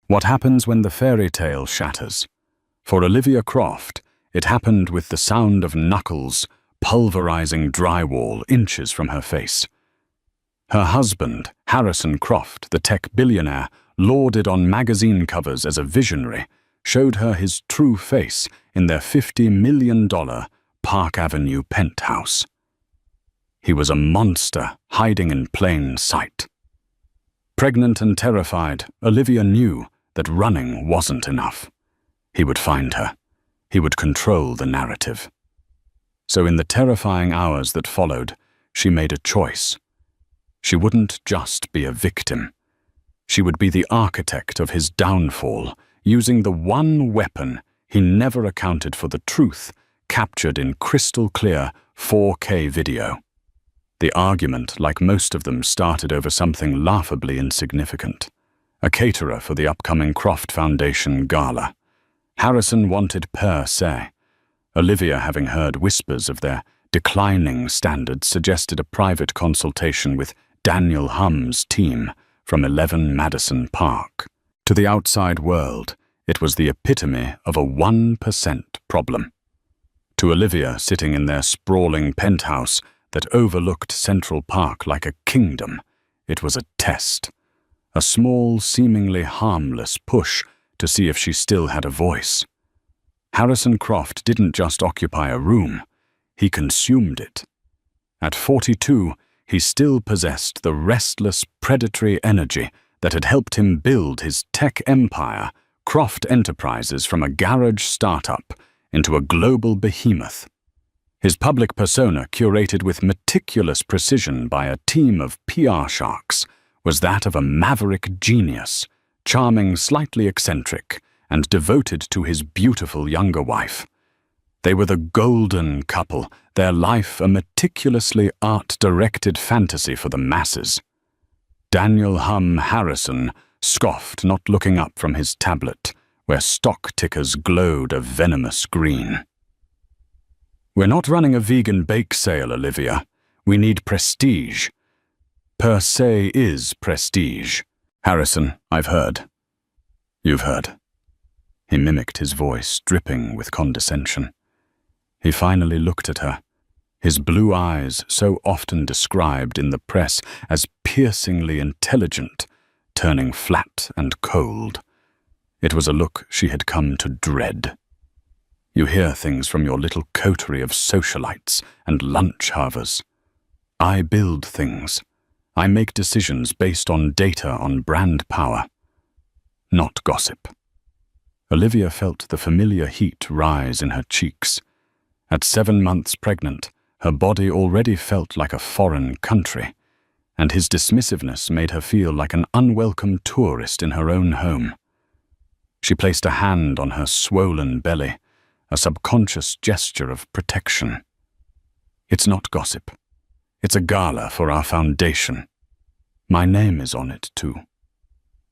What happens when the fairy tale shatters? For Olivia Croft, it happened with the sound of knuckles pulverizing drywall inches from her face. Her husband, Harrison Croft, the tech billionaire, lauded on magazine covers as a visionary, showed her his true face in their $50 million Park Avenue penthouse. He was a monster hiding in plain sight. Pregnant and terrified, Olivia knew that running wasn't enough. He would find her. He would control the narrative. So in the terrifying hours that followed, she made a choice. She wouldn't just be a victim. She would be the architect of his downfall, using the one weapon he never accounted for, the truth captured in crystal clear 4K video. The argument, like most of them, started over something laughably insignificant. A caterer for the upcoming Croft Foundation gala. Harrison wanted per se. Olivia, having heard whispers of their declining standards, suggested a private consultation with Daniel Hum's team from 11 Madison Park. To the outside world, it was the epitome of a 1% problem. To Olivia, sitting in their sprawling penthouse that overlooked Central Park like a kingdom, it was a test. A small, seemingly harmless push to see if she still had a voice. Harrison Croft didn't just occupy a room, he consumed it. At 42, he still possessed the restless, predatory energy that had helped him build his tech empire, Croft Enterprises, from a garage startup into a global behemoth. His public persona, curated with meticulous precision by a team of PR sharks, was that of a maverick genius, charming, slightly eccentric, and devoted to his beautiful younger wife. They were the golden couple, their life a meticulously art-directed fantasy for the masses. Daniel Hum Harrison scoffed, not looking up from his tablet, where stock tickers glowed a venomous green. "We're not running a vegan bake sale, Olivia. We need prestige. Per se is prestige. Harrison, I've heard." "You've heard." He mimicked his voice, dripping with condescension. He finally looked at her, his blue eyes, so often described in the press as piercingly intelligent, turning flat and cold. It was a look she had come to dread. "You hear things from your little coterie of socialites and lunch havers. I build things. I make decisions based on data, on brand power. Not gossip." Olivia felt the familiar heat rise in her cheeks. At 7 months pregnant, her body already felt like a foreign country, and his dismissiveness made her feel like an unwelcome tourist in her own home. She placed a hand on her swollen belly, a subconscious gesture of protection. "It's not gossip. It's a gala for our foundation. My name is on it, too."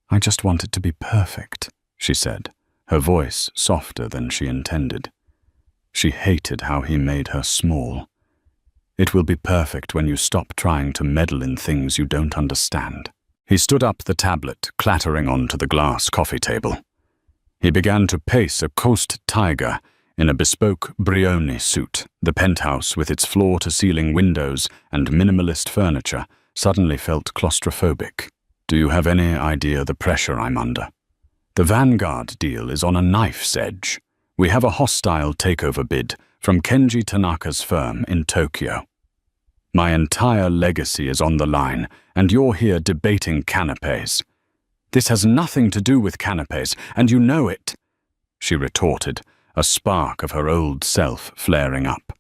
"I just want it to be perfect," she said, her voice softer than she intended. She hated how he made her small. "It will be perfect when you stop trying to meddle in things you don't understand." He stood up, the tablet clattering onto the glass coffee table. He began to pace a coast tiger in a bespoke Brioni suit. The penthouse, with its floor-to-ceiling windows and minimalist furniture, suddenly felt claustrophobic. "Do you have any idea the pressure I'm under? The Vanguard deal is on a knife's edge. We have a hostile takeover bid from Kenji Tanaka's firm in Tokyo. My entire legacy is on the line, and you're here debating canapés. This has nothing to do with canapés, and you know it," she retorted, a spark of her old self flaring up.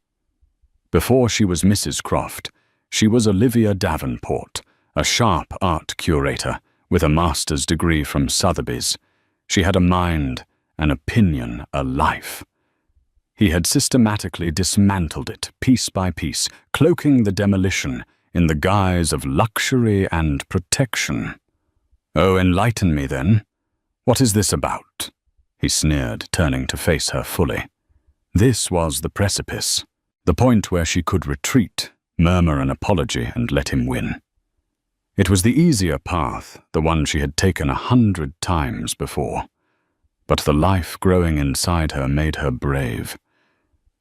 Before she was Mrs. Croft, she was Olivia Davenport, a sharp art curator with a master's degree from Sotheby's. She had a mind, an opinion, a life. He had systematically dismantled it, piece by piece, cloaking the demolition in the guise of luxury and protection. "Oh, enlighten me then. What is this about?" he sneered, turning to face her fully. This was the precipice, the point where she could retreat, murmur an apology, and let him win. It was the easier path, the one she had taken 100 times before. But the life growing inside her made her brave.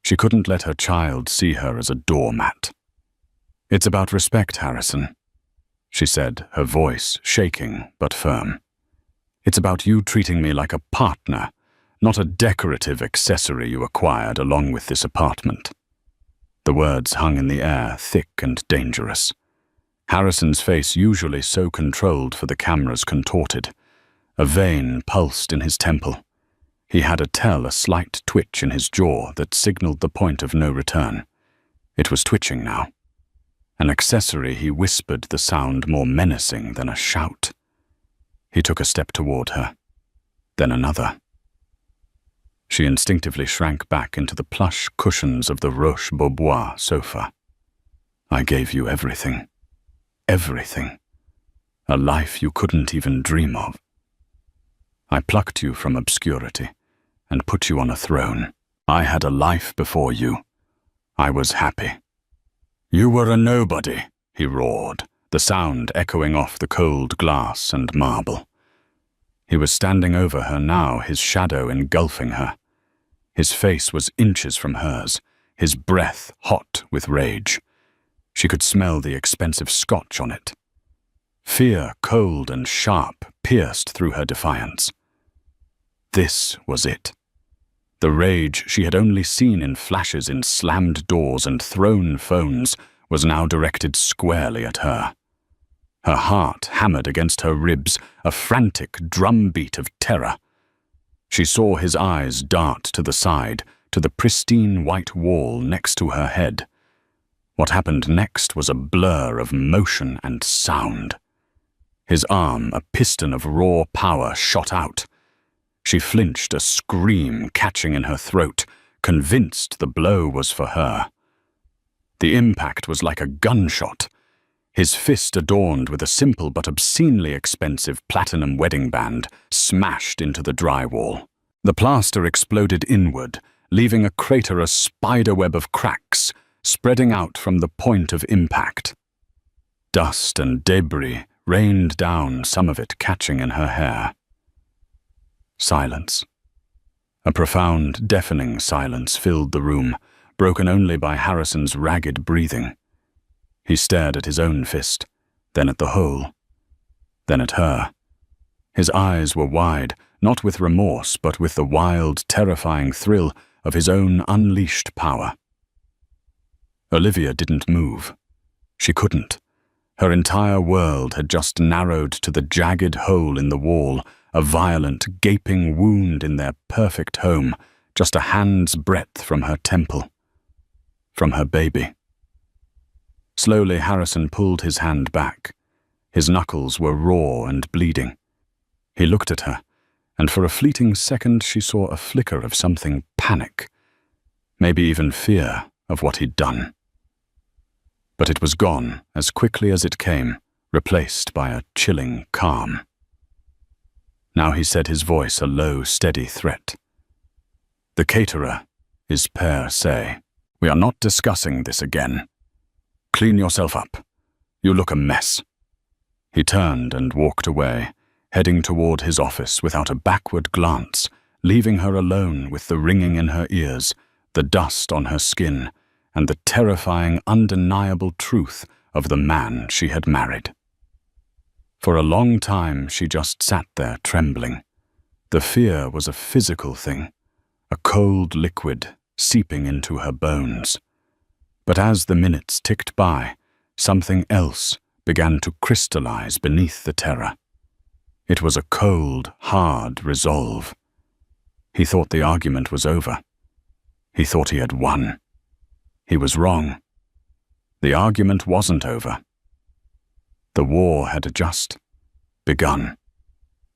She couldn't let her child see her as a doormat. "It's about respect, Harrison," she said, her voice shaking but firm. "It's about you treating me like a partner, not a decorative accessory you acquired along with this apartment." The words hung in the air, thick and dangerous. Harrison's face, usually so controlled for the cameras, contorted. A vein pulsed in his temple. He had a slight twitch in his jaw that signaled the point of no return. It was twitching now. An accessory, he whispered, the sound more menacing than a shout. He took a step toward her, then another. She instinctively shrank back into the plush cushions of the Roche-Beaubois sofa. "I gave you everything. Everything. A life you couldn't even dream of. I plucked you from obscurity and put you on a throne. I had a life before you. I was happy." "You were a nobody," he roared, the sound echoing off the cold glass and marble. He was standing over her now, his shadow engulfing her. His face was inches from hers, his breath hot with rage. She could smell the expensive scotch on it. Fear, cold and sharp, pierced through her defiance. This was it. The rage she had only seen in flashes in slammed doors and thrown phones was now directed squarely at her. Her heart hammered against her ribs, a frantic drumbeat of terror. She saw his eyes dart to the side, to the pristine white wall next to her head. What happened next was a blur of motion and sound. His arm, a piston of raw power, shot out. She flinched, a scream catching in her throat, convinced the blow was for her. The impact was like a gunshot. His fist, adorned with a simple but obscenely expensive platinum wedding band, smashed into the drywall. The plaster exploded inward, leaving a crater, a spiderweb of cracks, spreading out from the point of impact. Dust and debris rained down, some of it catching in her hair. Silence. A profound, deafening silence filled the room, broken only by Harrison's ragged breathing. He stared at his own fist, then at the hole, then at her. His eyes were wide, not with remorse, but with the wild, terrifying thrill of his own unleashed power. Olivia didn't move. She couldn't. Her entire world had just narrowed to the jagged hole in the wall, a violent, gaping wound in their perfect home, just a hand's breadth from her temple, from her baby. Slowly, Harrison pulled his hand back. His knuckles were raw and bleeding. He looked at her, and for a fleeting second she saw a flicker of something panic, maybe even fear of what he'd done. But it was gone as quickly as it came, replaced by a chilling calm. Now he said, his voice a low, steady threat. "The caterer is per se. We are not discussing this again. Clean yourself up. You look a mess." He turned and walked away, heading toward his office without a backward glance, leaving her alone with the ringing in her ears, the dust on her skin, and the terrifying, undeniable truth of the man she had married. For a long time she just sat there trembling. The fear was a physical thing, a cold liquid seeping into her bones. But as the minutes ticked by, something else began to crystallize beneath the terror. It was a cold, hard resolve. He thought the argument was over. He thought he had won. He was wrong. The argument wasn't over. The war had just begun.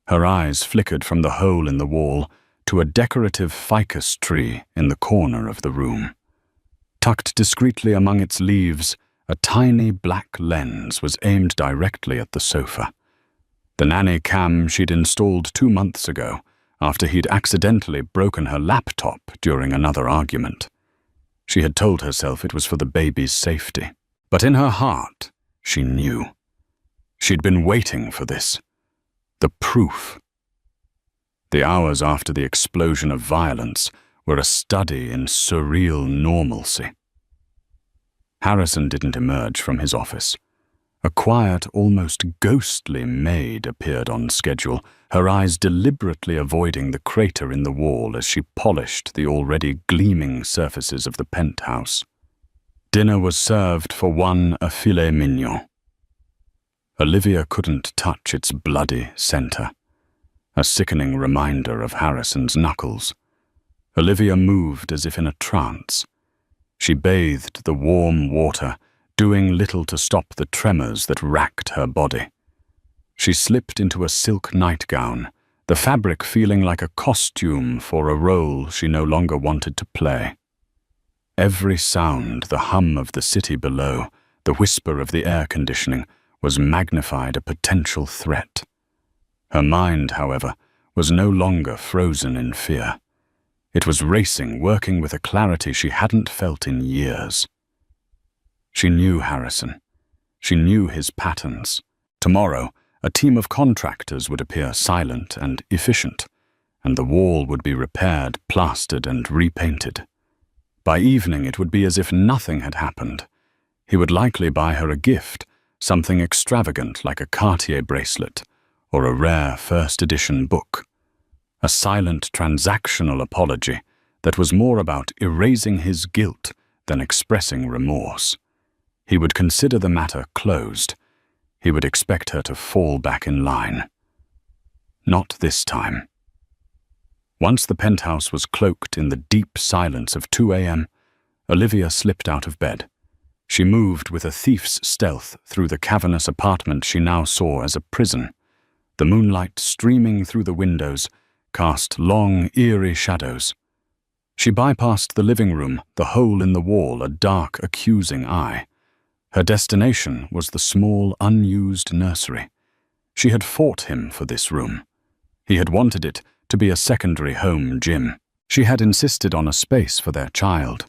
Her eyes flickered from the hole in the wall to a decorative ficus tree in the corner of the room. Tucked discreetly among its leaves, a tiny black lens was aimed directly at the sofa. The nanny cam she'd installed 2 months ago, after he'd accidentally broken her laptop during another argument. She had told herself it was for the baby's safety. But in her heart, she knew. She'd been waiting for this. The proof. The hours after the explosion of violence were a study in surreal normalcy. Harrison didn't emerge from his office. A quiet, almost ghostly maid appeared on schedule, her eyes deliberately avoiding the crater in the wall as she polished the already gleaming surfaces of the penthouse. Dinner was served for one a filet mignon. Olivia couldn't touch its bloody center, a sickening reminder of Harrison's knuckles. Olivia moved as if in a trance. She bathed the warm water, doing little to stop the tremors that racked her body. She slipped into a silk nightgown, the fabric feeling like a costume for a role she no longer wanted to play. Every sound, the hum of the city below, the whisper of the air conditioning, was magnified a potential threat. Her mind, however, was no longer frozen in fear. It was racing, working with a clarity she hadn't felt in years. She knew Harrison. She knew his patterns. Tomorrow, a team of contractors would appear silent and efficient, and the wall would be repaired, plastered, and repainted. By evening, it would be as if nothing had happened. He would likely buy her a gift, something extravagant like a Cartier bracelet or a rare first-edition book. A silent transactional apology that was more about erasing his guilt than expressing remorse. He would consider the matter closed. He would expect her to fall back in line. Not this time. Once the penthouse was cloaked in the deep silence of 2 a.m., Olivia slipped out of bed. She moved with a thief's stealth through the cavernous apartment she now saw as a prison. The moonlight streaming through the windows cast long, eerie shadows. She bypassed the living room, the hole in the wall a dark, accusing eye. Her destination was the small, unused nursery. She had fought him for this room. He had wanted it to be a secondary home gym. She had insisted on a space for their child,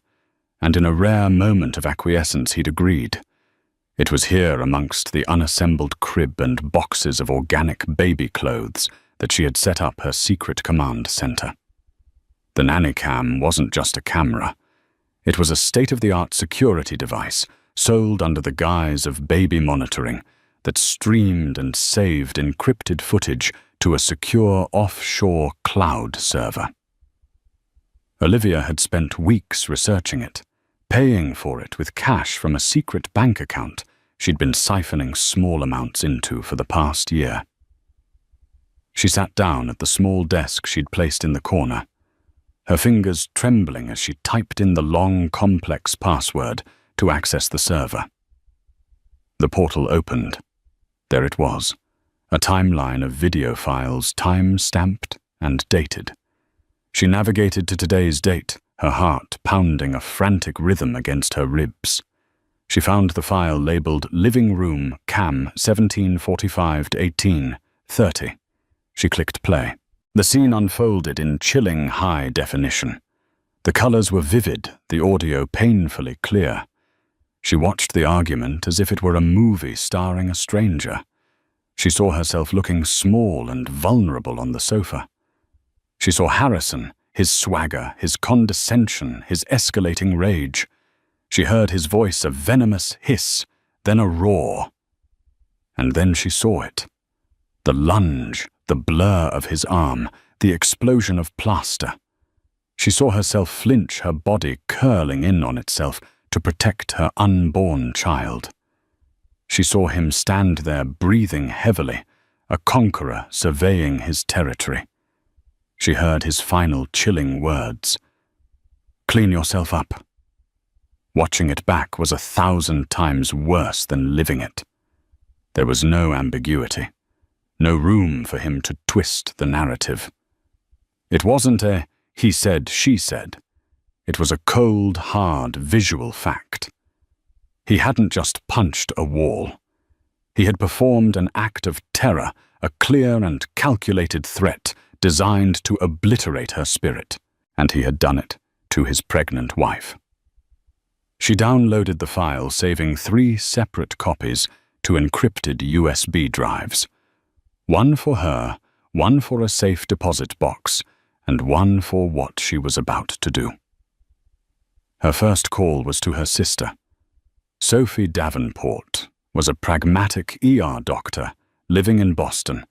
and in a rare moment of acquiescence he'd agreed. It was here, amongst the unassembled crib and boxes of organic baby clothes, that she had set up her secret command center. The nanny cam wasn't just a camera. It was a state-of-the-art security device sold under the guise of baby monitoring that streamed and saved encrypted footage to a secure offshore cloud server. Olivia had spent weeks researching it, paying for it with cash from a secret bank account she'd been siphoning small amounts into for the past year. She sat down at the small desk she'd placed in the corner, her fingers trembling as she typed in the long, complex password to access the server. The portal opened. There it was, a timeline of video files time-stamped and dated. She navigated to today's date, her heart pounding a frantic rhythm against her ribs. She found the file labeled Living Room Cam 1745-1830. She clicked play. The scene unfolded in chilling high definition. The colors were vivid, the audio painfully clear. She watched the argument as if it were a movie starring a stranger. She saw herself looking small and vulnerable on the sofa. She saw Harrison, his swagger, his condescension, his escalating rage. She heard his voice a venomous hiss, then a roar. And then she saw it. The lunge, the blur of his arm, the explosion of plaster. She saw herself flinch, her body curling in on itself to protect her unborn child. She saw him stand there breathing heavily, a conqueror surveying his territory. She heard his final chilling words. "Clean yourself up." Watching it back was 1,000 times worse than living it. There was no ambiguity, no room for him to twist the narrative. It wasn't a he said, she said. It was a cold, hard, visual fact. He hadn't just punched a wall. He had performed an act of terror, a clear and calculated threat designed to obliterate her spirit, and he had done it to his pregnant wife. She downloaded the file, saving 3 separate copies, 2 encrypted USB drives. One for her, one for a safe deposit box, and one for what she was about to do. Her first call was to her sister. Sophie Davenport was a pragmatic ER doctor living in Boston,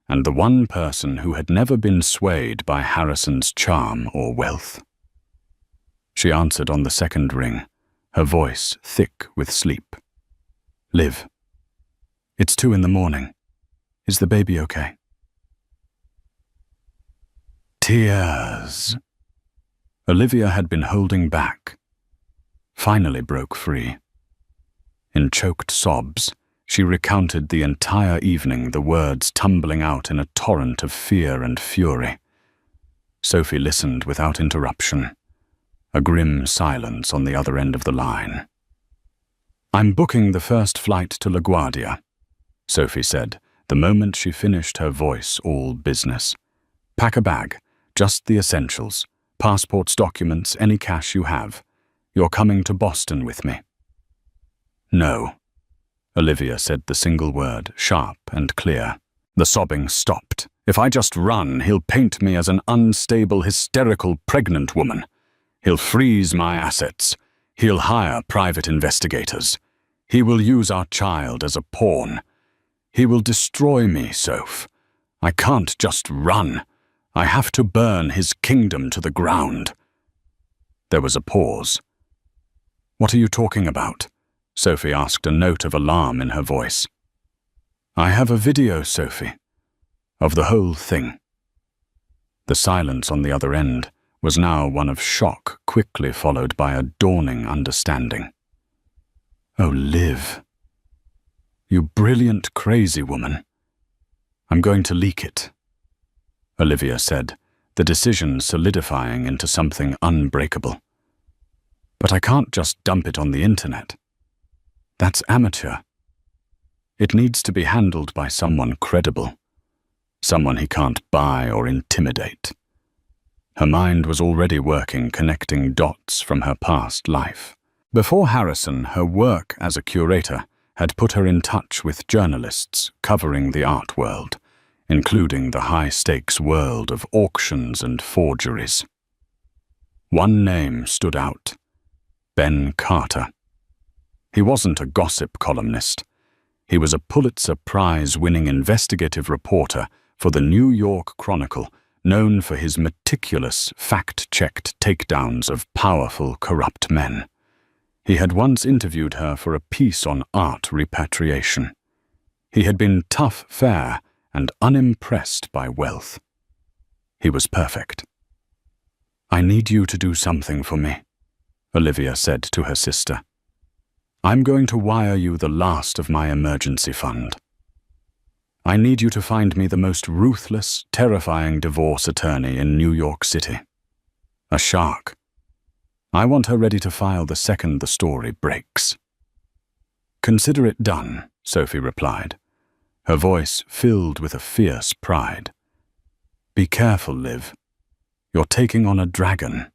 and the one person who had never been swayed by Harrison's charm or wealth. She answered on the second ring, her voice thick with sleep. "Liv, it's 2 a.m. Is the baby okay?" Tears. Olivia had been holding back, finally broke free. In choked sobs, she recounted the entire evening, the words tumbling out in a torrent of fear and fury. Sophie listened without interruption, a grim silence on the other end of the line. "I'm booking the first flight to LaGuardia," Sophie said, the moment she finished, her voice all business. "Pack a bag, just the essentials, passports, documents, any cash you have. You're coming to Boston with me." "No," Olivia said the single word, sharp and clear. The sobbing stopped. "If I just run, he'll paint me as an unstable, hysterical, pregnant woman. He'll freeze my assets. He'll hire private investigators. He will use our child as a pawn. He will destroy me, Soph. I can't just run. I have to burn his kingdom to the ground." There was a pause. "What are you talking about?" Sophie asked, a note of alarm in her voice. "I have a video, Sophie, of the whole thing." The silence on the other end was now one of shock, quickly followed by a dawning understanding. "Oh, Liv, you brilliant, crazy woman. I'm going to leak it," Olivia said, the decision solidifying into something unbreakable. "But I can't just dump it on the internet. That's amateur. It needs to be handled by someone credible, someone he can't buy or intimidate." Her mind was already working, connecting dots from her past life. Before Harrison, her work as a curator had put her in touch with journalists covering the art world, including the high-stakes world of auctions and forgeries. One name stood out: Ben Carter. He wasn't a gossip columnist. He was a Pulitzer Prize-winning investigative reporter for the New York Chronicle, known for his meticulous, fact-checked takedowns of powerful, corrupt men. He had once interviewed her for a piece on art repatriation. He had been tough fare and unimpressed by wealth. He was perfect. "I need you to do something for me," Olivia said to her sister. "I'm going to wire you the last of my emergency fund. I need you to find me the most ruthless, terrifying divorce attorney in New York City. A shark. I want her ready to file the second the story breaks." "Consider it done," Sophie replied, her voice filled with a fierce pride. "Be careful, Liv. You're taking on a dragon."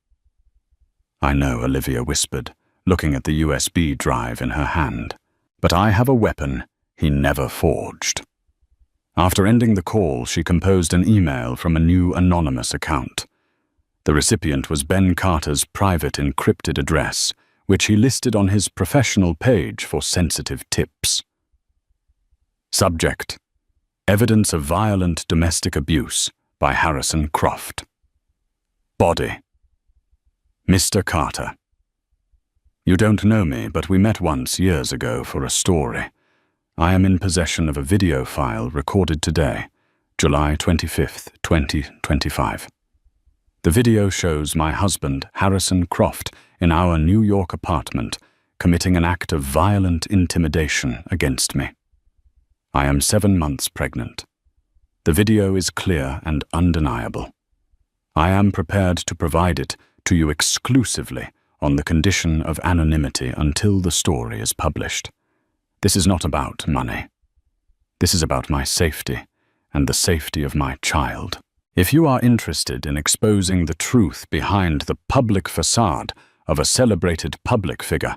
"I know," Olivia whispered, looking at the USB drive in her hand. "But I have a weapon he never forged." After ending the call, she composed an email from a new anonymous account. The recipient was Ben Carter's private encrypted address, which he listed on his professional page for sensitive tips. Subject: Evidence of violent domestic abuse by Harrison Croft. Body: Mr. Carter. You don't know me, but we met once years ago for a story. I am in possession of a video file recorded today, July 25th, 2025. The video shows my husband, Harrison Croft, in our New York apartment, committing an act of violent intimidation against me. I am 7 months pregnant. The video is clear and undeniable. I am prepared to provide it to you exclusively on the condition of anonymity until the story is published. This is not about money. This is about my safety and the safety of my child. If you are interested in exposing the truth behind the public facade of a celebrated public figure,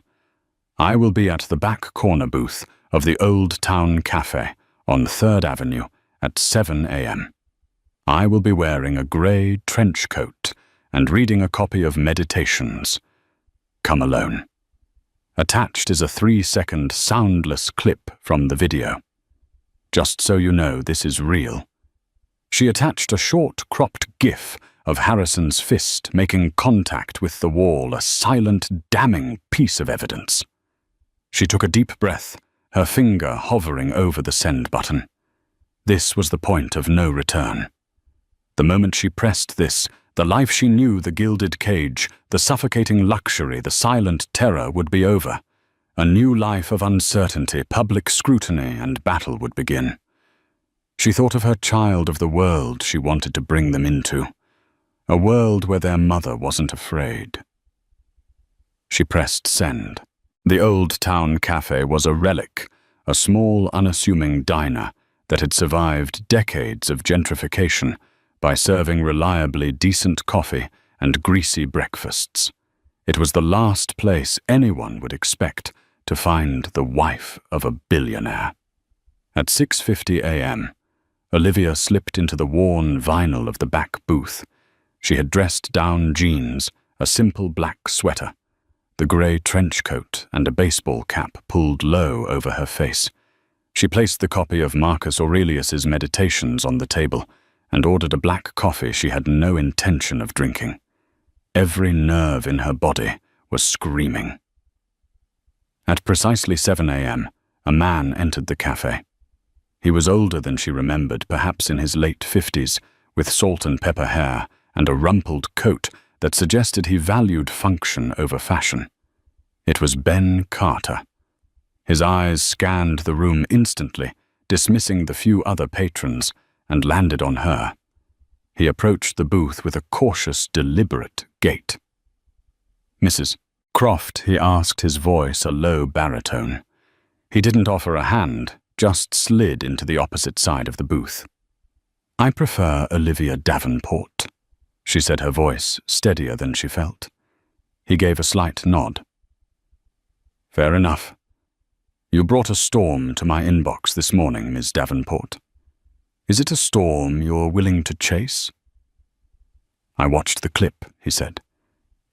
I will be at the back corner booth of the Old Town Cafe on 3rd Avenue at 7 a.m. I will be wearing a grey trench coat and reading a copy of Meditations. Come alone. Attached is a 3-second soundless clip from the video. Just so you know, this is real. She attached a short, cropped gif of Harrison's fist making contact with the wall, a silent, damning piece of evidence. She took a deep breath, her finger hovering over the send button. This was the point of no return. The moment she pressed this, the life she knew, the gilded cage, the suffocating luxury, the silent terror would be over. A new life of uncertainty, public scrutiny, and battle would begin. She thought of her child, of the world she wanted to bring them into. A world where their mother wasn't afraid. She pressed send. The Old Town Cafe was a relic, a small, unassuming diner that had survived decades of gentrification by serving reliably decent coffee and greasy breakfasts. It was the last place anyone would expect to find the wife of a billionaire. At 6:50 a.m., Olivia slipped into the worn vinyl of the back booth. She had dressed down jeans, a simple black sweater, the grey trench coat and a baseball cap pulled low over her face. She placed the copy of Marcus Aurelius's Meditations on the table and ordered a black coffee she had no intention of drinking. Every nerve in her body was screaming. At precisely 7 a.m., a man entered the cafe. He was older than she remembered, perhaps in his late 50s, with salt and pepper hair and a rumpled coat that suggested he valued function over fashion. It was Ben Carter. His eyes scanned the room instantly, dismissing the few other patrons, and landed on her. He approached the booth with a cautious, deliberate gait. "Mrs. Croft," he asked, his voice a low baritone. He didn't offer a hand, just slid into the opposite side of the booth. "I prefer Olivia Davenport," she said, her voice steadier than she felt. He gave a slight nod. "Fair enough. You brought a storm to my inbox this morning, Miss Davenport. Is it a storm you're willing to chase?" "I watched the clip," he said,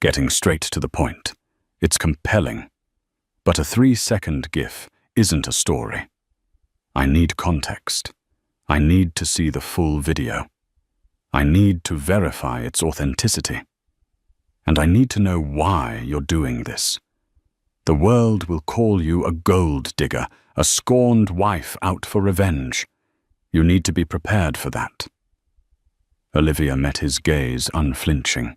getting straight to the point. "It's compelling. But a 3-second gif isn't a story. I need context. I need to see the full video. I need to verify its authenticity. And I need to know why you're doing this. The world will call you a gold digger, a scorned wife out for revenge. You need to be prepared for that." Olivia met his gaze unflinching.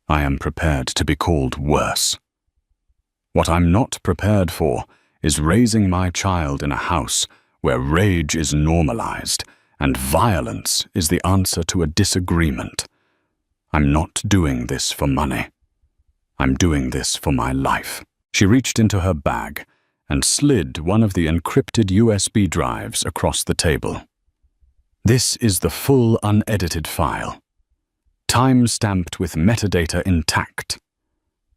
"I am prepared to be called worse. What I'm not prepared for is raising my child in a house where rage is normalized and violence is the answer to a disagreement. I'm not doing this for money. I'm doing this for my life." She reached into her bag and slid one of the encrypted USB drives across the table. "This is the full unedited file, time-stamped with metadata intact.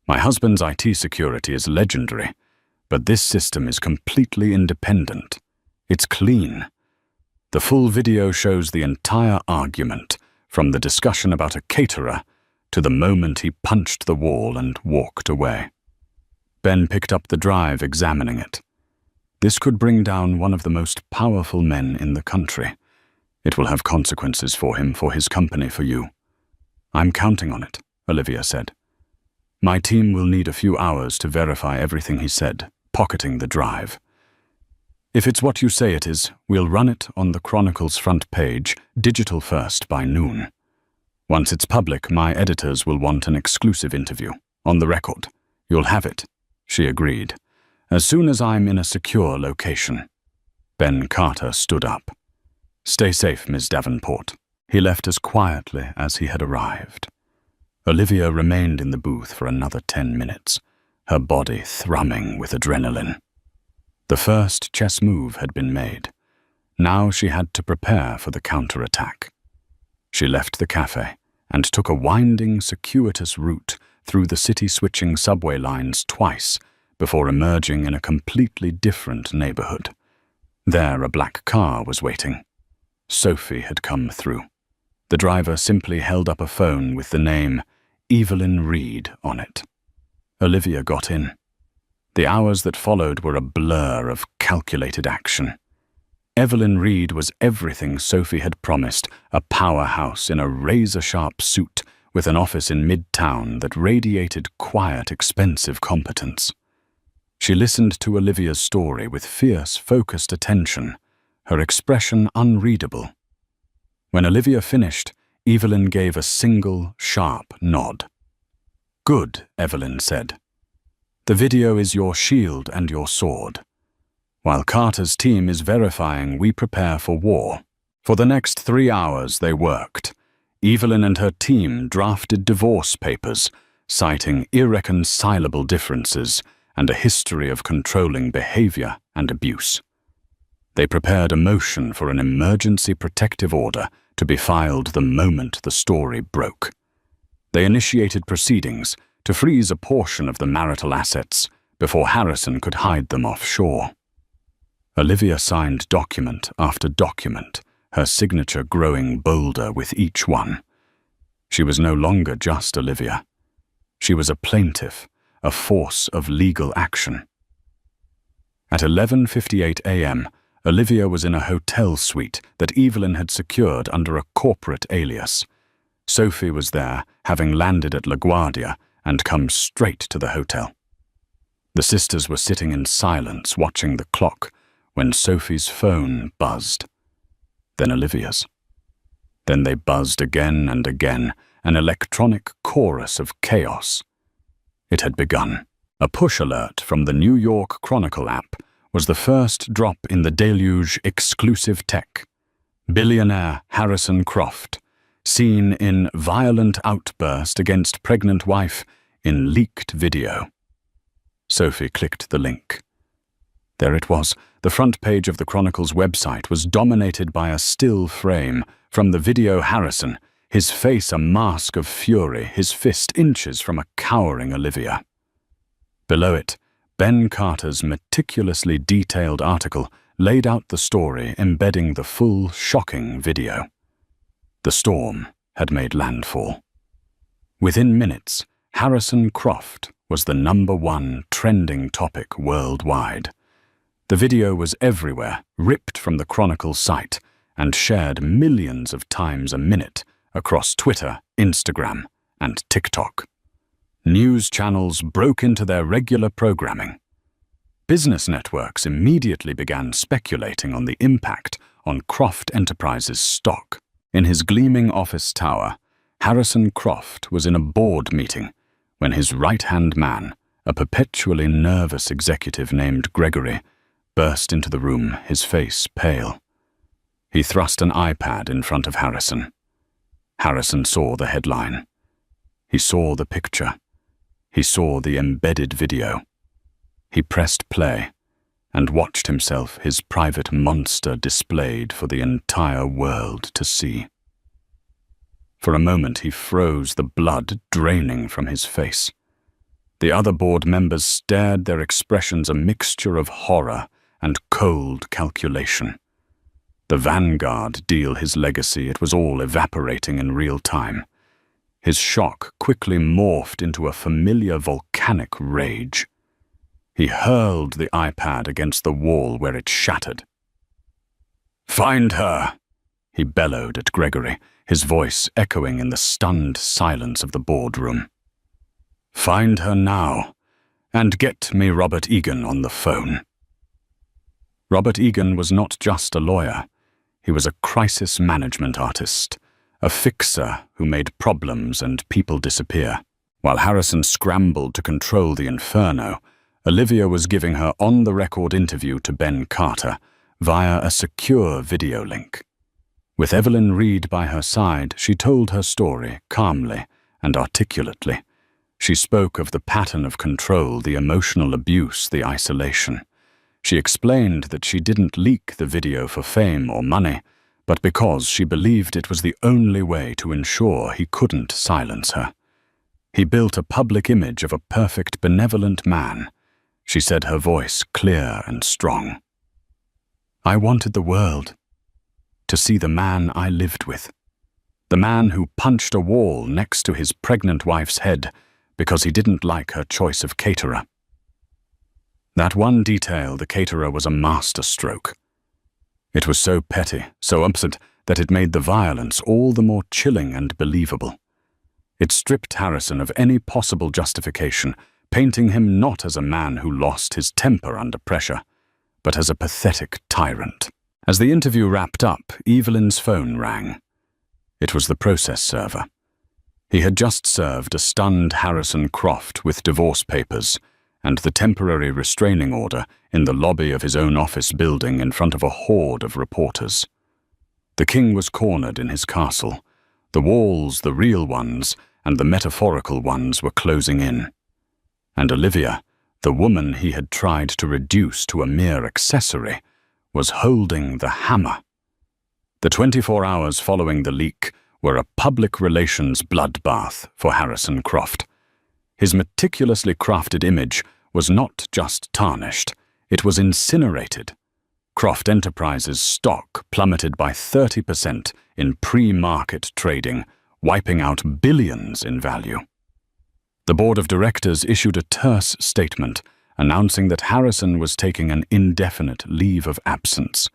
My husband's IT security is legendary, but this system is completely independent. It's clean. The full video shows the entire argument, from the discussion about a caterer to the moment he punched the wall and walked away." Ben picked up the drive, examining it. "This could bring down one of the most powerful men in the country. It will have consequences for him, for his company, for you." "I'm counting on it," Olivia said. "My team will need a few hours to verify everything he said," pocketing the drive. "If it's what you say it is, we'll run it on the Chronicle's front page, digital first, by noon. Once it's public, my editors will want an exclusive interview. On the record. You'll have it," she agreed. "As soon as I'm in a secure location." Ben Carter stood up. "Stay safe, Miss Davenport." He left as quietly as he had arrived. Olivia remained in the booth for another 10 minutes, her body thrumming with adrenaline. The first chess move had been made. Now she had to prepare for the counterattack. She left the cafe and took a winding, circuitous route through the city-switching subway lines twice before emerging in a completely different neighborhood. There, a black car was waiting. Sophie had come through. The driver simply held up a phone with the name Evelyn Reed on it. Olivia got in. The hours that followed were a blur of calculated action. Evelyn Reed was everything Sophie had promised, a powerhouse in a razor-sharp suit with an office in Midtown that radiated quiet, expensive competence. She listened to Olivia's story with fierce, focused attention, her expression unreadable. When Olivia finished, Evelyn gave a single, sharp nod. "Good," Evelyn said. "The video is your shield and your sword. While Carter's team is verifying, we prepare for war." For the next 3 hours they worked. Evelyn and her team drafted divorce papers, citing irreconcilable differences and a history of controlling behavior and abuse. They prepared a motion for an emergency protective order to be filed the moment the story broke. They initiated proceedings to freeze a portion of the marital assets before Harrison could hide them offshore. Olivia signed document after document, her signature growing bolder with each one. She was no longer just Olivia. She was a plaintiff, a force of legal action. At 11:58 a.m., Olivia was in a hotel suite that Evelyn had secured under a corporate alias. Sophie was there, having landed at LaGuardia and come straight to the hotel. The sisters were sitting in silence, watching the clock, when Sophie's phone buzzed. Then Olivia's. Then they buzzed again and again, an electronic chorus of chaos. It had begun. A push alert from the New York Chronicle app was the first drop in the deluge exclusive tech. Billionaire Harrison Croft, seen in violent outburst against pregnant wife in leaked video. Sophie clicked the link. There it was. The front page of the Chronicle's website was dominated by a still frame from the video. Harrison, his face a mask of fury, his fist inches from a cowering Olivia. Below it, Ben Carter's meticulously detailed article laid out the story, embedding the full, shocking video. The storm had made landfall. Within minutes, Harrison Croft was the #1 trending topic worldwide. The video was everywhere, ripped from the Chronicle site, and shared millions of times a minute across Twitter, Instagram, and TikTok. News channels broke into their regular programming. Business networks immediately began speculating on the impact on Croft Enterprises' stock. In his gleaming office tower, Harrison Croft was in a board meeting when his right-hand man, a perpetually nervous executive named Gregory, burst into the room, his face pale. He thrust an iPad in front of Harrison. Harrison saw the headline. He saw the picture. He saw the embedded video. He pressed play and watched himself, his private monster displayed for the entire world to see. For a moment he froze, the blood draining from his face. The other board members stared, their expressions a mixture of horror and cold calculation. The Vanguard deal, his legacy, it was all evaporating in real time. His shock quickly morphed into a familiar volcanic rage. He hurled the iPad against the wall where it shattered. "Find her!" he bellowed at Gregory, his voice echoing in the stunned silence of the boardroom. "Find her now, and get me Robert Egan on the phone." Robert Egan was not just a lawyer. He was a crisis management artist, a fixer who made problems and people disappear. While Harrison scrambled to control the inferno, Olivia was giving her on-the-record interview to Ben Carter via a secure video link. With Evelyn Reed by her side, she told her story calmly and articulately. She spoke of the pattern of control, the emotional abuse, the isolation. She explained that she didn't leak the video for fame or money, but because she believed it was the only way to ensure he couldn't silence her. He built a public image of a perfect, benevolent man. she said, her voice clear and strong. I wanted the world to see the man I lived with, the man who punched a wall next to his pregnant wife's head because he didn't like her choice of caterer. That one detail, the caterer, was a masterstroke. It was so petty, so absurd, that it made the violence all the more chilling and believable. It stripped Harrison of any possible justification, painting him not as a man who lost his temper under pressure, but as a pathetic tyrant. As the interview wrapped up, Evelyn's phone rang. It was the process server. He had just served a stunned Harrison Croft with divorce papers and the temporary restraining order in the lobby of his own office building in front of a horde of reporters. The king was cornered in his castle. The walls, the real ones, and the metaphorical ones were closing in. And Olivia, the woman he had tried to reduce to a mere accessory, was holding the hammer. The 24 hours following the leak were a public relations bloodbath for Harrison Croft. His meticulously crafted image was not just tarnished, it was incinerated. Croft Enterprises' stock plummeted by 30% in pre-market trading, wiping out billions in value. The board of directors issued a terse statement announcing that Harrison was taking an indefinite leave of absence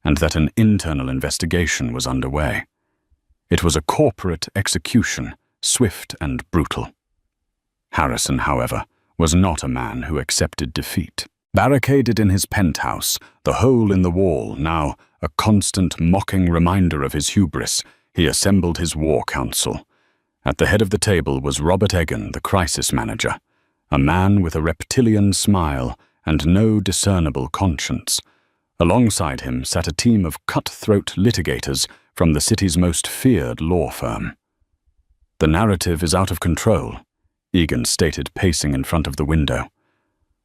and that an internal investigation was underway. It was a corporate execution, swift and brutal. Harrison, however, was not a man who accepted defeat. Barricaded in his penthouse, the hole in the wall now a constant mocking reminder of his hubris, he assembled his war council. At the head of the table was Robert Egan, the crisis manager, a man with a reptilian smile and no discernible conscience. Alongside him sat a team of cutthroat litigators from the city's most feared law firm. The narrative is out of control, Egan stated, pacing in front of the window.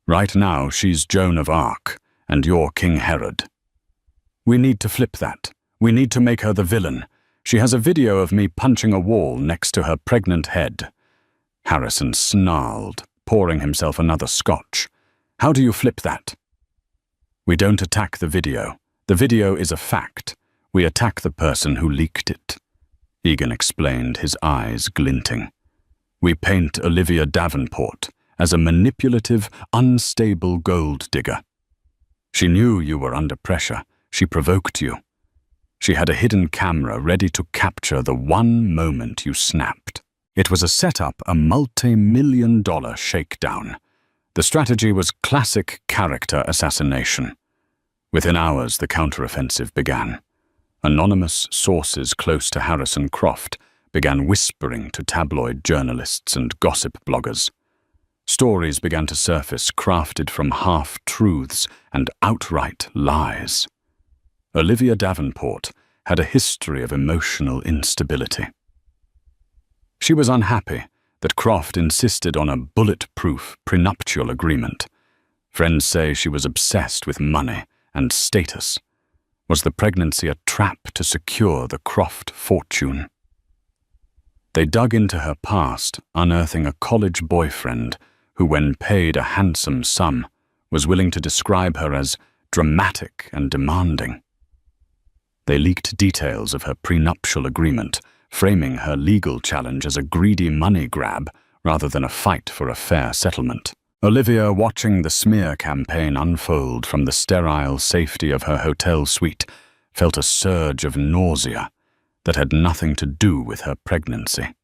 Right now, she's Joan of Arc, and you're King Herod. We need to flip that. We need to make her the villain. She has a video of me punching a wall next to her pregnant head. Harrison snarled, pouring himself another scotch. How do you flip that? We don't attack the video. The video is a fact. We attack the person who leaked it. Egan explained, his eyes glinting. We paint Olivia Davenport as a manipulative, unstable gold digger. She knew you were under pressure. She provoked you. She had a hidden camera ready to capture the one moment you snapped. It was a setup, a multi-million-dollar shakedown. The strategy was classic character assassination. Within hours, the counteroffensive began. Anonymous sources close to Harrison Croft began whispering to tabloid journalists and gossip bloggers. Stories began to surface, crafted from half-truths and outright lies. Olivia Davenport had a history of emotional instability. She was unhappy that Croft insisted on a bulletproof prenuptial agreement. Friends say she was obsessed with money and status. Was the pregnancy a trap to secure the Croft fortune? They dug into her past, unearthing a college boyfriend who, when paid a handsome sum, was willing to describe her as dramatic and demanding. They leaked details of her prenuptial agreement, framing her legal challenge as a greedy money grab rather than a fight for a fair settlement. Olivia, watching the smear campaign unfold from the sterile safety of her hotel suite, felt a surge of nausea that had nothing to do with her pregnancy.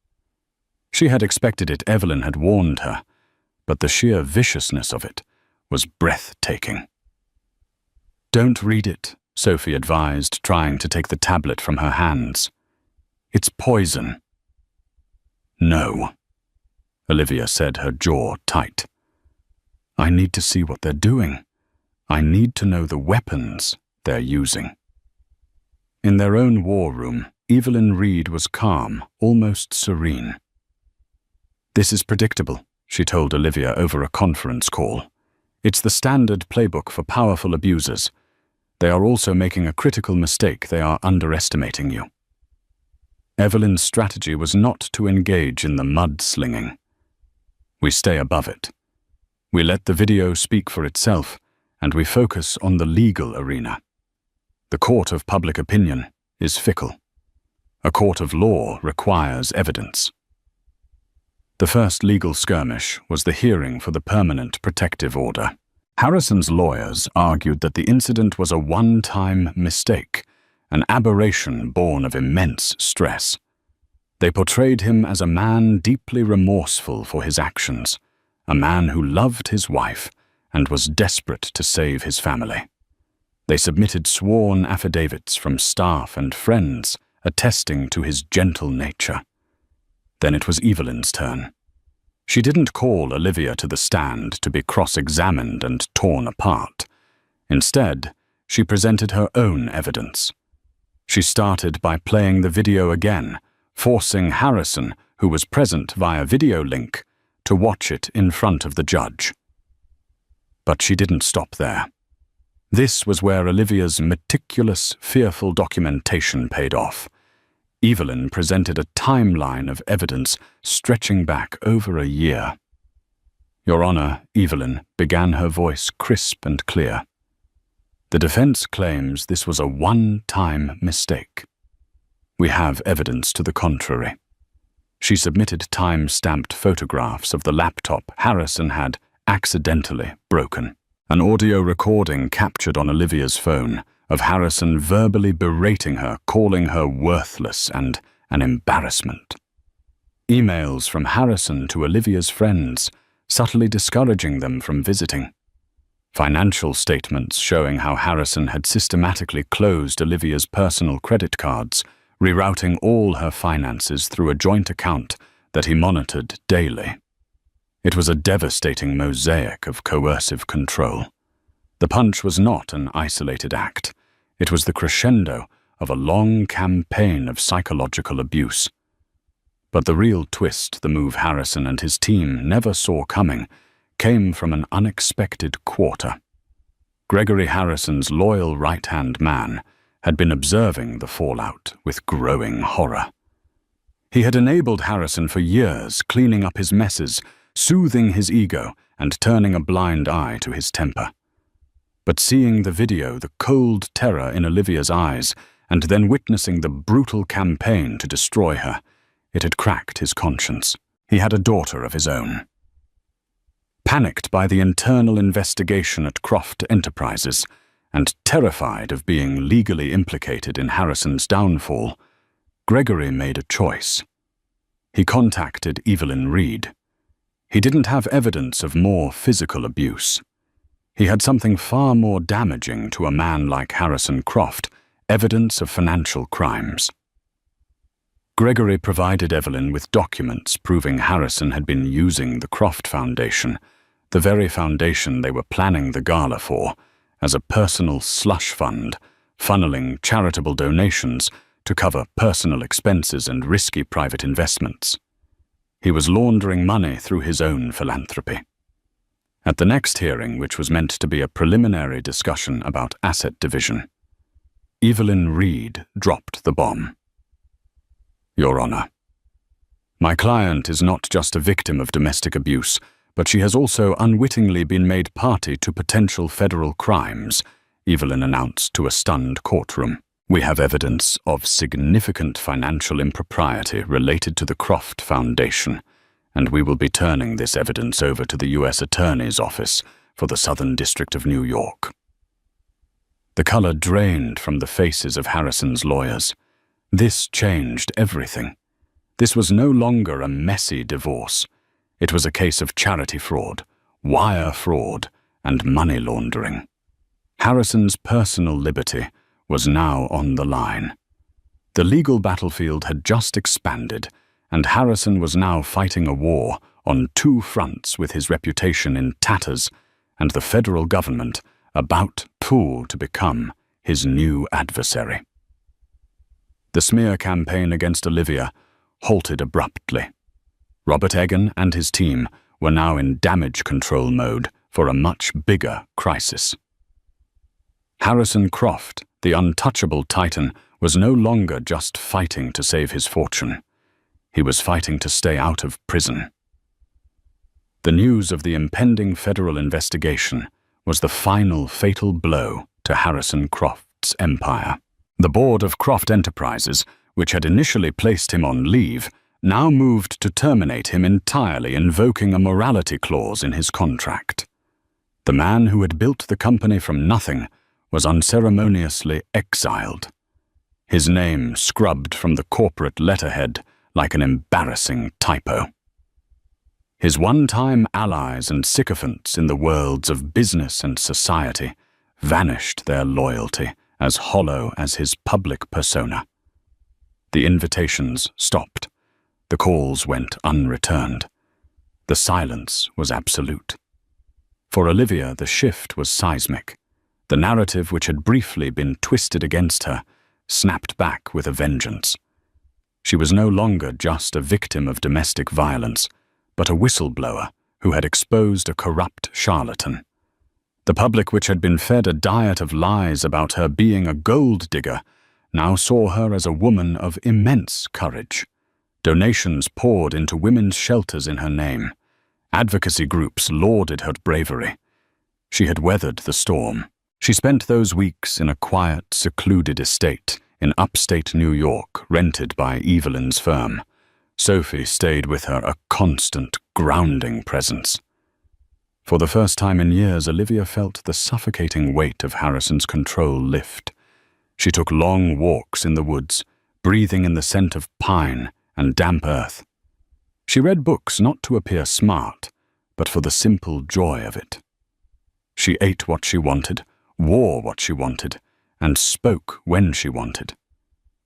She had expected it, Evelyn had warned her, but the sheer viciousness of it was breathtaking. Don't read it, Sophie advised, trying to take the tablet from her hands. It's poison. No, Olivia said, her jaw tight. I need to see what they're doing. I need to know the weapons they're using. In their own war room, Evelyn Reed was calm, almost serene. This is predictable, she told Olivia over a conference call. It's the standard playbook for powerful abusers. They are also making a critical mistake. They are underestimating you. Evelyn's strategy was not to engage in the mudslinging. We stay above it. We let the video speak for itself, and we focus on the legal arena. The court of public opinion is fickle. A court of law requires evidence. The first legal skirmish was the hearing for the permanent protective order. Harrison's lawyers argued that the incident was a one-time mistake, an aberration born of immense stress. They portrayed him as a man deeply remorseful for his actions, a man who loved his wife and was desperate to save his family. They submitted sworn affidavits from staff and friends attesting to his gentle nature. Then it was Evelyn's turn. She didn't call Olivia to the stand to be cross-examined and torn apart. Instead, she presented her own evidence. She started by playing the video again, forcing Harrison, who was present via video link, to watch it in front of the judge. But she didn't stop there. This was where Olivia's meticulous, fearful documentation paid off. Evelyn presented a timeline of evidence stretching back over a year. "Your Honor," Evelyn began, her voice crisp and clear. "The defense claims this was a one-time mistake. We have evidence to the contrary." She submitted time-stamped photographs of the laptop Harrison had accidentally broken. An audio recording captured on Olivia's phone of Harrison verbally berating her, calling her worthless and an embarrassment. Emails from Harrison to Olivia's friends, subtly discouraging them from visiting. Financial statements showing how Harrison had systematically closed Olivia's personal credit cards, rerouting all her finances through a joint account that he monitored daily. It was a devastating mosaic of coercive control. The punch was not an isolated act. It was the crescendo of a long campaign of psychological abuse. But the real twist, the move Harrison and his team never saw coming, came from an unexpected quarter. Gregory Harrison's loyal right-hand man had been observing the fallout with growing horror. He had enabled Harrison for years, cleaning up his messes, soothing his ego, and turning a blind eye to his temper. But seeing the video, the cold terror in Olivia's eyes, and then witnessing the brutal campaign to destroy her, it had cracked his conscience. He had a daughter of his own. Panicked by the internal investigation at Croft Enterprises, and terrified of being legally implicated in Harrison's downfall, Gregory made a choice. He contacted Evelyn Reed. He didn't have evidence of more physical abuse. He had something far more damaging to a man like Harrison Croft, evidence of financial crimes. Gregory provided Evelyn with documents proving Harrison had been using the Croft Foundation, the very foundation they were planning the gala for, as a personal slush fund, funneling charitable donations to cover personal expenses and risky private investments. He was laundering money through his own philanthropy. At the next hearing, which was meant to be a preliminary discussion about asset division, Evelyn Reed dropped the bomb. "Your Honor, my client is not just a victim of domestic abuse, but she has also unwittingly been made party to potential federal crimes," Evelyn announced to a stunned courtroom. "We have evidence of significant financial impropriety related to the Croft Foundation, and we will be turning this evidence over to the U.S. Attorney's Office for the Southern District of New York." The color drained from the faces of Harrison's lawyers. This changed everything. This was no longer a messy divorce. It was a case of charity fraud, wire fraud, and money laundering. Harrison's personal liberty was now on the line. The legal battlefield had just expanded, and Harrison was now fighting a war on two fronts, with his reputation in tatters and the federal government about to become his new adversary. The smear campaign against Olivia halted abruptly. Robert Egan and his team were now in damage control mode for a much bigger crisis. Harrison Croft, the untouchable titan, was no longer just fighting to save his fortune. He was fighting to stay out of prison. The news of the impending federal investigation was the final fatal blow to Harrison Croft's empire. The board of Croft Enterprises, which had initially placed him on leave, now moved to terminate him entirely, invoking a morality clause in his contract. The man who had built the company from nothing was unceremoniously exiled, his name scrubbed from the corporate letterhead like an embarrassing typo. His one-time allies and sycophants in the worlds of business and society vanished, their loyalty as hollow as his public persona. The invitations stopped. The calls went unreturned. The silence was absolute. For Olivia, the shift was seismic. The narrative which had briefly been twisted against her snapped back with a vengeance. She was no longer just a victim of domestic violence, but a whistleblower who had exposed a corrupt charlatan. The public, which had been fed a diet of lies about her being a gold digger, now saw her as a woman of immense courage. Donations poured into women's shelters in her name. Advocacy groups lauded her bravery. She had weathered the storm. She spent those weeks in a quiet, secluded estate in upstate New York, rented by Evelyn's firm. Sophie stayed with her, a constant, grounding presence. For the first time in years, Olivia felt the suffocating weight of Harrison's control lift. She took long walks in the woods, breathing in the scent of pine and damp earth. She read books not to appear smart, but for the simple joy of it. She ate what she wanted, wore what she wanted, and spoke when she wanted.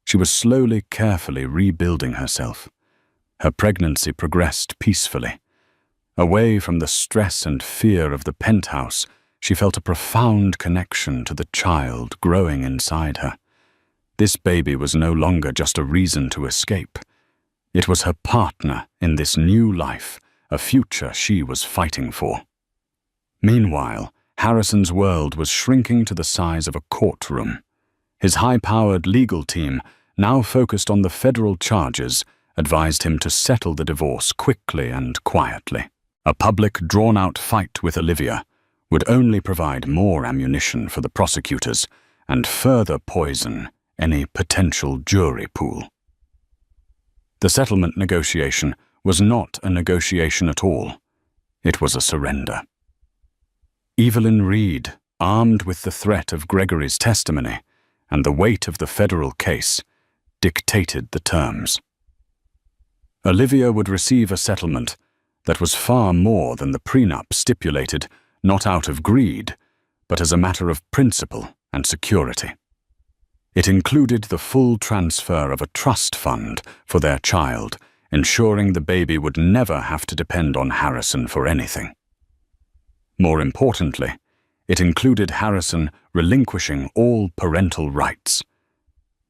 She was slowly, carefully rebuilding herself. Her pregnancy progressed peacefully. Away from the stress and fear of the penthouse, she felt a profound connection to the child growing inside her. This baby was no longer just a reason to escape. It was her partner in this new life, a future she was fighting for. Meanwhile, Harrison's world was shrinking to the size of a courtroom. His high-powered legal team, now focused on the federal charges, advised him to settle the divorce quickly and quietly. A public, drawn-out fight with Olivia would only provide more ammunition for the prosecutors and further poison any potential jury pool. The settlement negotiation was not a negotiation at all. It was a surrender. Evelyn Reed, armed with the threat of Gregory's testimony and the weight of the federal case, dictated the terms. Olivia would receive a settlement that was far more than the prenup stipulated, not out of greed, but as a matter of principle and security. It included the full transfer of a trust fund for their child, ensuring the baby would never have to depend on Harrison for anything. More importantly, it included Harrison relinquishing all parental rights.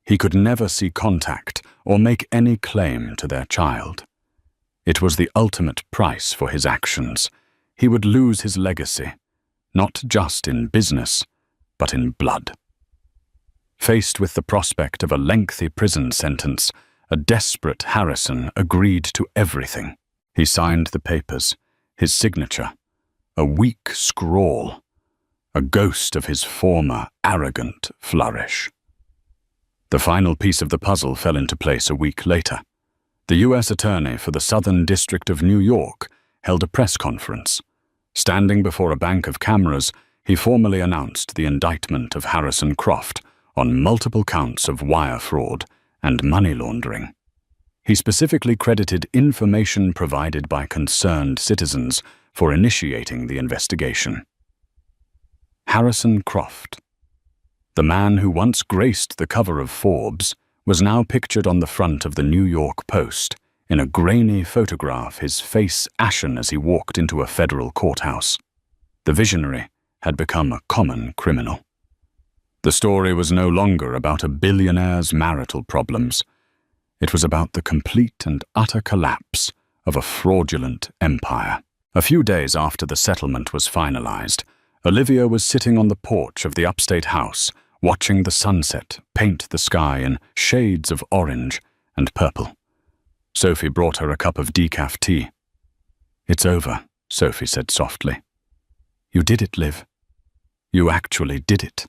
He could never see contact or make any claim to their child. It was the ultimate price for his actions. He would lose his legacy, not just in business, but in blood. Faced with the prospect of a lengthy prison sentence, a desperate Harrison agreed to everything. He signed the papers, his signature, a weak scrawl, a ghost of his former arrogant flourish. The final piece of the puzzle fell into place a week later. The U.S. Attorney for the Southern District of New York held a press conference. Standing before a bank of cameras, he formally announced the indictment of Harrison Croft on multiple counts of wire fraud and money laundering. He specifically credited information provided by concerned citizens for initiating the investigation. Harrison Croft, the man who once graced the cover of Forbes, was now pictured on the front of the New York Post, in a grainy photograph, his face ashen as he walked into a federal courthouse. The visionary had become a common criminal. The story was no longer about a billionaire's marital problems. It was about the complete and utter collapse of a fraudulent empire. A few days after the settlement was finalized, Olivia was sitting on the porch of the upstate house, watching the sunset paint the sky in shades of orange and purple. Sophie brought her a cup of decaf tea. "It's over," Sophie said softly. You did it, Liv. You actually did it.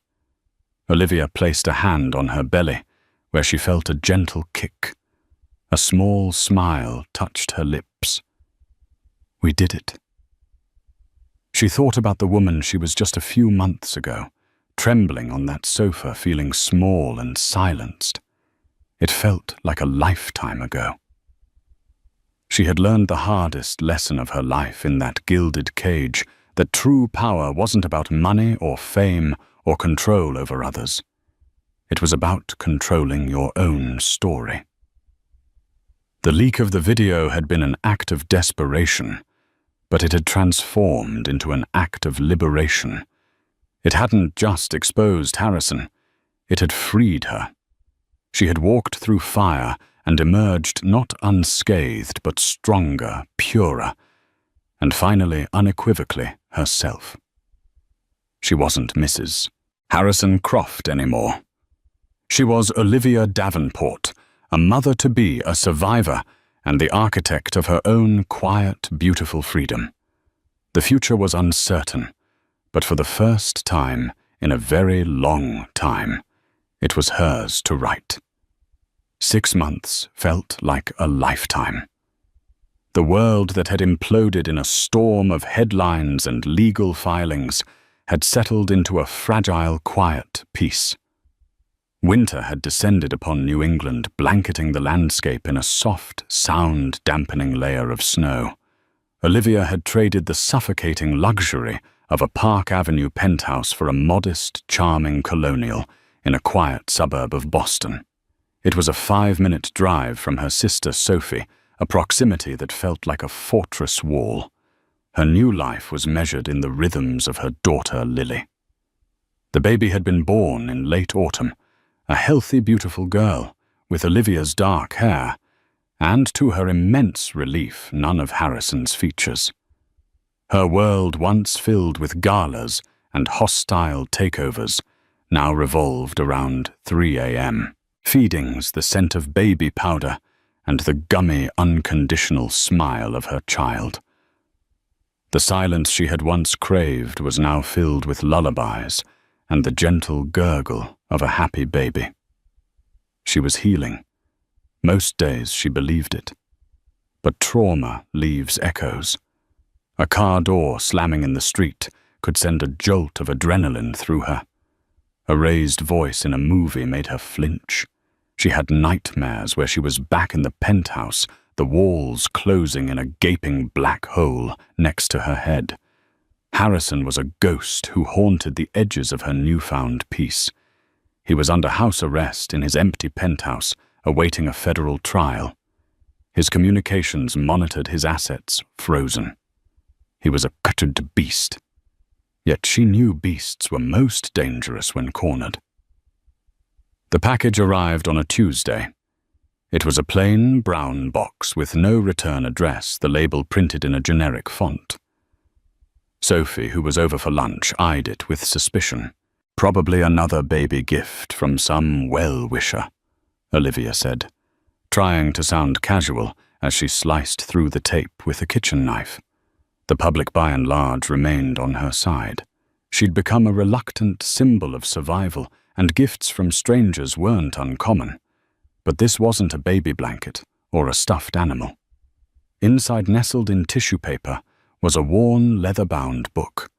Olivia placed a hand on her belly, where she felt a gentle kick. A small smile touched her lips. We did it. She thought about the woman she was just a few months ago, trembling on that sofa, feeling small and silenced. It felt like a lifetime ago. She had learned the hardest lesson of her life in that gilded cage, that true power wasn't about money or fame or control over others. It was about controlling your own story. The leak of the video had been an act of desperation, but it had transformed into an act of liberation. It hadn't just exposed Harrison, it had freed her. She had walked through fire and emerged not unscathed but stronger, purer, and finally, unequivocally, herself. She wasn't Mrs. Harrison Croft anymore. She was Olivia Davenport, a mother-to-be, a survivor, and the architect of her own quiet, beautiful freedom. The future was uncertain, but for the first time in a very long time, it was hers to write. 6 months felt like a lifetime. The world that had imploded in a storm of headlines and legal filings had settled into a fragile, quiet peace. Winter had descended upon New England, blanketing the landscape in a soft, sound-dampening layer of snow. Olivia had traded the suffocating luxury of a Park Avenue penthouse for a modest, charming colonial in a quiet suburb of Boston. It was a 5-minute drive from her sister Sophie, a proximity that felt like a fortress wall. Her new life was measured in the rhythms of her daughter Lily. The baby had been born in late autumn, a healthy, beautiful girl with Olivia's dark hair, and to her immense relief, none of Harrison's features. Her world, once filled with galas and hostile takeovers, now revolved around 3 a.m. feedings, the scent of baby powder, and the gummy, unconditional smile of her child. The silence she had once craved was now filled with lullabies and the gentle gurgle of a happy baby. She was healing. Most days she believed it. But trauma leaves echoes. A car door slamming in the street could send a jolt of adrenaline through her. A raised voice in a movie made her flinch. She had nightmares where she was back in the penthouse, the walls closing in a gaping black hole next to her head. Harrison was a ghost who haunted the edges of her newfound peace. He was under house arrest in his empty penthouse, awaiting a federal trial. His communications monitored, his assets frozen. He was a cutted beast. Yet she knew beasts were most dangerous when cornered. The package arrived on a Tuesday. It was a plain brown box with no return address, the label printed in a generic font. Sophie, who was over for lunch, eyed it with suspicion. Probably another baby gift from some well-wisher, Olivia said, trying to sound casual as she sliced through the tape with a kitchen knife. The public by and large remained on her side. She'd become a reluctant symbol of survival, and gifts from strangers weren't uncommon. But this wasn't a baby blanket or a stuffed animal. Inside, nestled in tissue paper, was a worn, leather-bound book.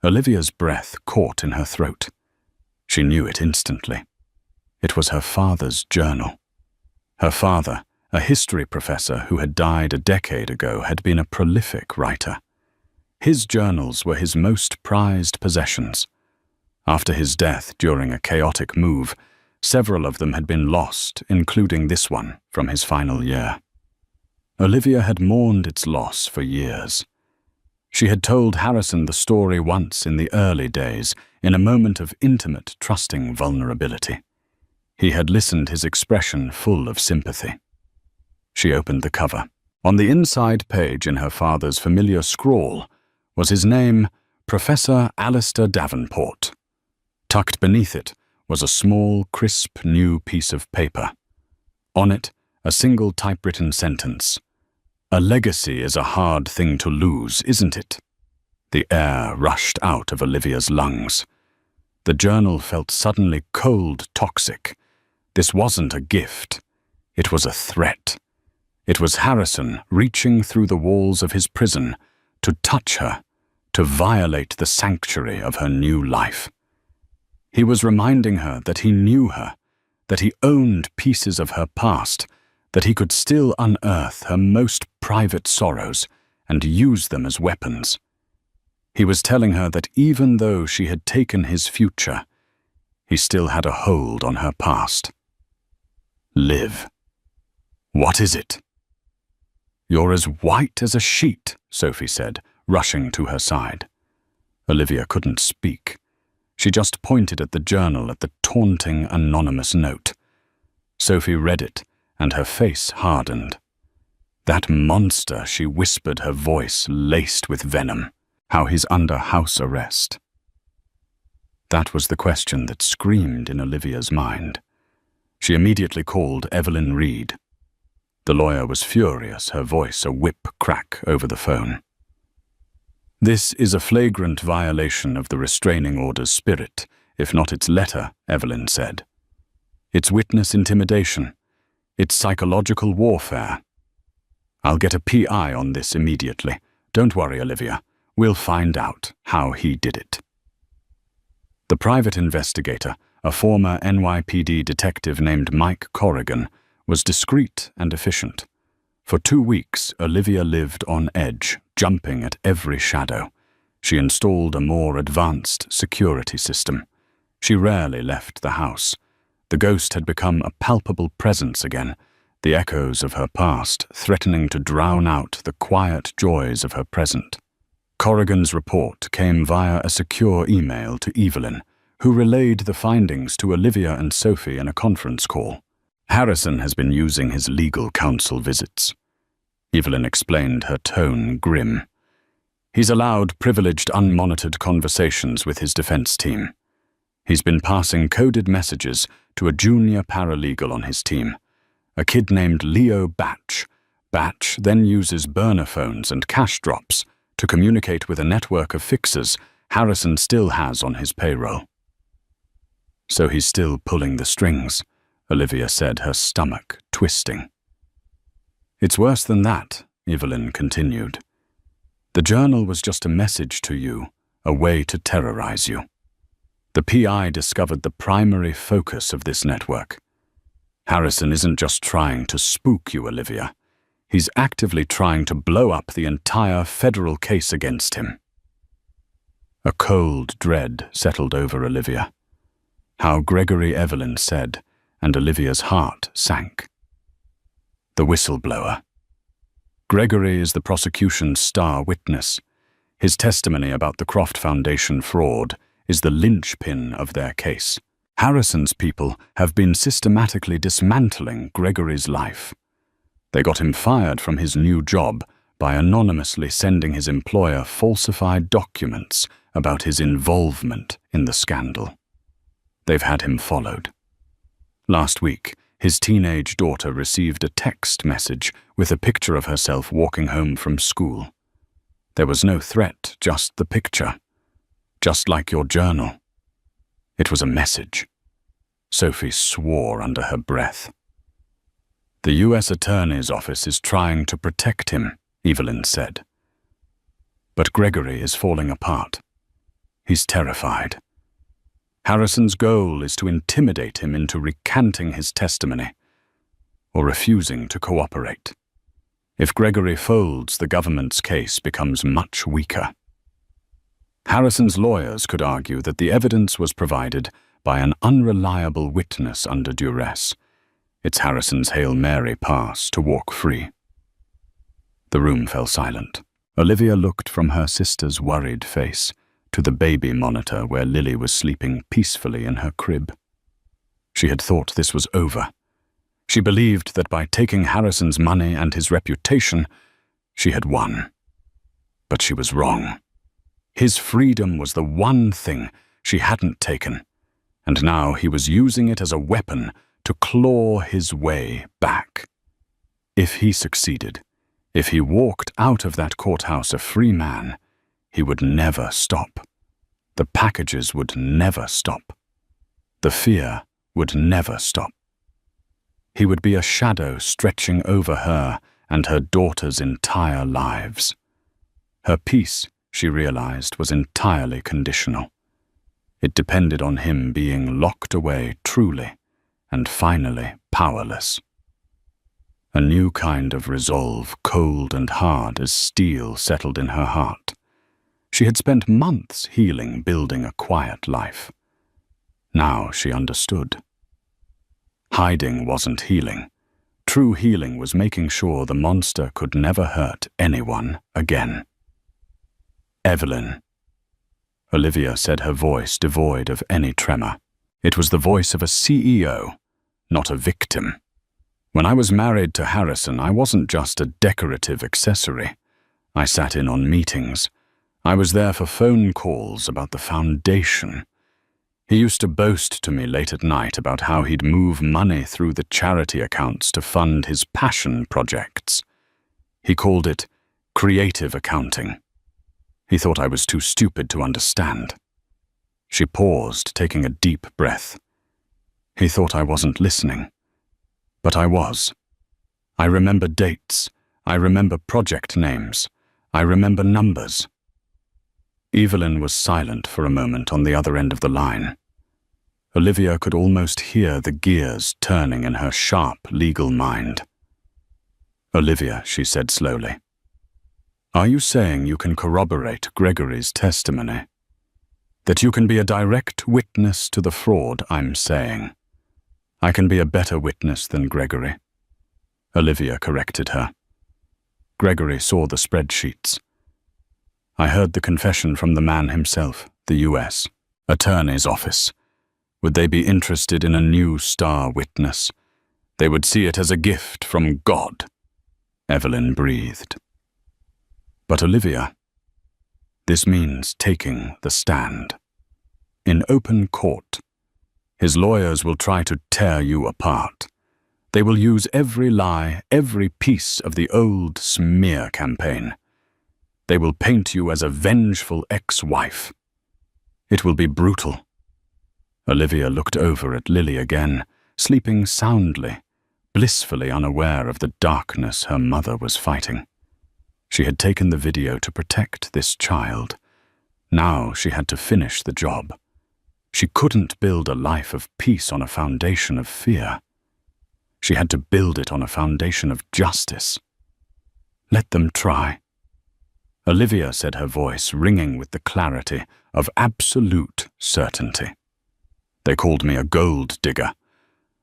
Olivia's breath caught in her throat. She knew it instantly. It was her father's journal. Her father, a history professor who had died a decade ago, had been a prolific writer. His journals were his most prized possessions. After his death during a chaotic move, several of them had been lost, including this one from his final year. Olivia had mourned its loss for years. She had told Harrison the story once in the early days, in a moment of intimate, trusting vulnerability. He had listened, his expression full of sympathy. She opened the cover. On the inside page, in her father's familiar scrawl, was his name, Professor Alistair Davenport. Tucked beneath it was a small, crisp, new piece of paper. On it, a single typewritten sentence. A legacy is a hard thing to lose, isn't it? The air rushed out of Olivia's lungs. The journal felt suddenly cold, toxic. This wasn't a gift. It was a threat. It was Harrison reaching through the walls of his prison to touch her, to violate the sanctuary of her new life. He was reminding her that he knew her, that he owned pieces of her past, that he could still unearth her most private sorrows and use them as weapons. He was telling her that even though she had taken his future, he still had a hold on her past. Liv. What is it? You're as white as a sheet, Sophie said, rushing to her side. Olivia couldn't speak. She just pointed at the journal at the taunting anonymous note. Sophie read it, and her face hardened. That monster, she whispered, her voice laced with venom. How he's under house arrest. That was the question that screamed in Olivia's mind. She immediately called Evelyn Reed. The lawyer was furious, her voice a whip crack over the phone. This is a flagrant violation of the restraining order's spirit, if not its letter, Evelyn said. It's witness intimidation. It's psychological warfare. I'll get a PI on this immediately. Don't worry, Olivia. We'll find out how he did it. The private investigator, a former NYPD detective named Mike Corrigan, was discreet and efficient. For 2 weeks, Olivia lived on edge, jumping at every shadow. She installed a more advanced security system. She rarely left the house. The ghost had become a palpable presence again, the echoes of her past threatening to drown out the quiet joys of her present. Corrigan's report came via a secure email to Evelyn, who relayed the findings to Olivia and Sophie in a conference call. Harrison has been using his legal counsel visits. Evelyn explained, her tone grim. He's allowed privileged, unmonitored conversations with his defense team. He's been passing coded messages to a junior paralegal on his team, a kid named Leo Batch. Batch then uses burner phones and cash drops to communicate with a network of fixers Harrison still has on his payroll. So he's still pulling the strings, Olivia said, her stomach twisting. It's worse than that, Evelyn continued. The journal was just a message to you, a way to terrorize you. The PI discovered the primary focus of this network. Harrison isn't just trying to spook you, Olivia. He's actively trying to blow up the entire federal case against him. A cold dread settled over Olivia. How Gregory Evelyn said, and Olivia's heart sank. The whistleblower. Gregory is the prosecution's star witness. His testimony about the Croft Foundation fraud is the linchpin of their case. Harrison's people have been systematically dismantling Gregory's life. They got him fired from his new job by anonymously sending his employer falsified documents about his involvement in the scandal. They've had him followed. Last week, his teenage daughter received a text message with a picture of herself walking home from school. There was no threat, just the picture. Just like your journal. It was a message. Sophie swore under her breath. The U.S. Attorney's Office is trying to protect him, Evelyn said. But Gregory is falling apart. He's terrified. Harrison's goal is to intimidate him into recanting his testimony or refusing to cooperate. If Gregory folds, the government's case becomes much weaker. Harrison's lawyers could argue that the evidence was provided by an unreliable witness under duress. It's Harrison's Hail Mary pass to walk free. The room fell silent. Olivia looked from her sister's worried face to the baby monitor where Lily was sleeping peacefully in her crib. She had thought this was over. She believed that by taking Harrison's money and his reputation, she had won. But she was wrong. His freedom was the one thing she hadn't taken, and now he was using it as a weapon to claw his way back. If he succeeded, If he walked out of that courthouse a free man, he would never stop. The packages would never stop. The fear would never stop. He would be a shadow stretching over her and her daughters' entire lives. Her peace, she realized, was entirely conditional. It depended on him being locked away truly and finally powerless. A new kind of resolve, cold and hard as steel, settled in her heart. She had spent months healing, building a quiet life. Now she understood. Hiding wasn't healing. True healing was making sure the monster could never hurt anyone again. "Evelyn." Olivia said, her voice devoid of any tremor. It was the voice of a CEO, not a victim. "When I was married to Harrison, I wasn't just a decorative accessory. I sat in on meetings. I was there for phone calls about the foundation. He used to boast to me late at night about how he'd move money through the charity accounts to fund his passion projects. He called it creative accounting. He thought I was too stupid to understand." She paused, taking a deep breath. He thought I wasn't listening. But I was. I remember dates. I remember project names. I remember numbers. Evelyn was silent for a moment on the other end of the line. Olivia could almost hear the gears turning in her sharp legal mind. "Olivia," she said slowly, "are you saying you can corroborate Gregory's testimony? That you can be a direct witness to the fraud I'm saying? I can be a better witness than Gregory." Olivia corrected her. "Gregory saw the spreadsheets. I heard the confession from the man himself, the U.S. Attorney's office. Would they be interested in a new star witness? They would see it as a gift from God." Evelyn breathed. "But Olivia, this means taking the stand. In open court. His lawyers will try to tear you apart. They will use every lie, every piece of the old smear campaign. They will paint you as a vengeful ex-wife. It will be brutal." Olivia looked over at Lily again, sleeping soundly, blissfully unaware of the darkness her mother was fighting. She had taken the video to protect this child. Now she had to finish the job. She couldn't build a life of peace on a foundation of fear. She had to build it on a foundation of justice. "Let them try." Olivia said, her voice ringing with the clarity of absolute certainty. "They called me a gold digger.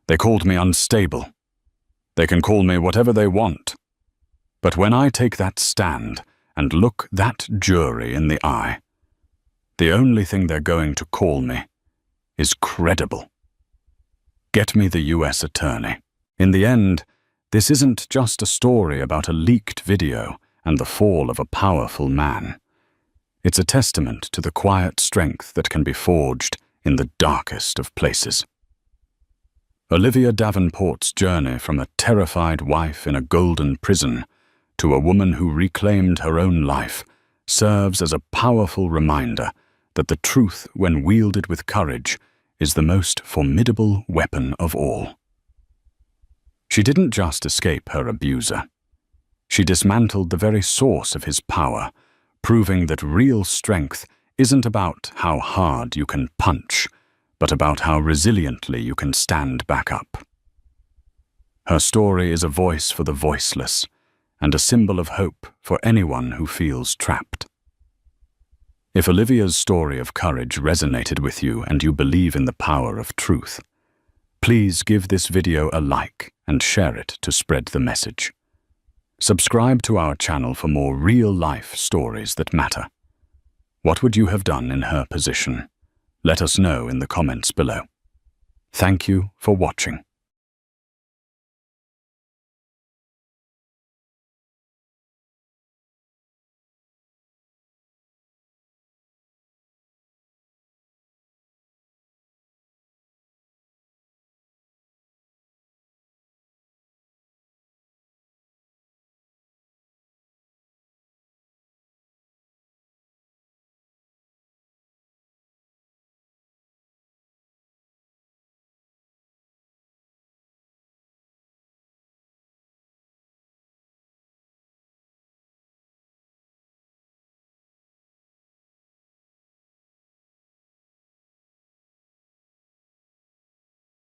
They called me unstable. They can call me whatever they want. But when I take that stand and look that jury in the eye, the only thing they're going to call me is credible. Get me the U.S. attorney. In the end, this isn't just a story about a leaked video and the fall of a powerful man. It's a testament to the quiet strength that can be forged in the darkest of places." Olivia Davenport's journey from a terrified wife in a golden prison to a woman who reclaimed her own life serves as a powerful reminder that the truth, when wielded with courage, is the most formidable weapon of all. She didn't just escape her abuser. She dismantled the very source of his power, proving that real strength isn't about how hard you can punch, but about how resiliently you can stand back up. Her story is a voice for the voiceless, and a symbol of hope for anyone who feels trapped. If Olivia's story of courage resonated with you and you believe in the power of truth, please give this video a like and share it to spread the message. Subscribe to our channel for more real-life stories that matter. What would you have done in her position? Let us know in the comments below. Thank you for watching.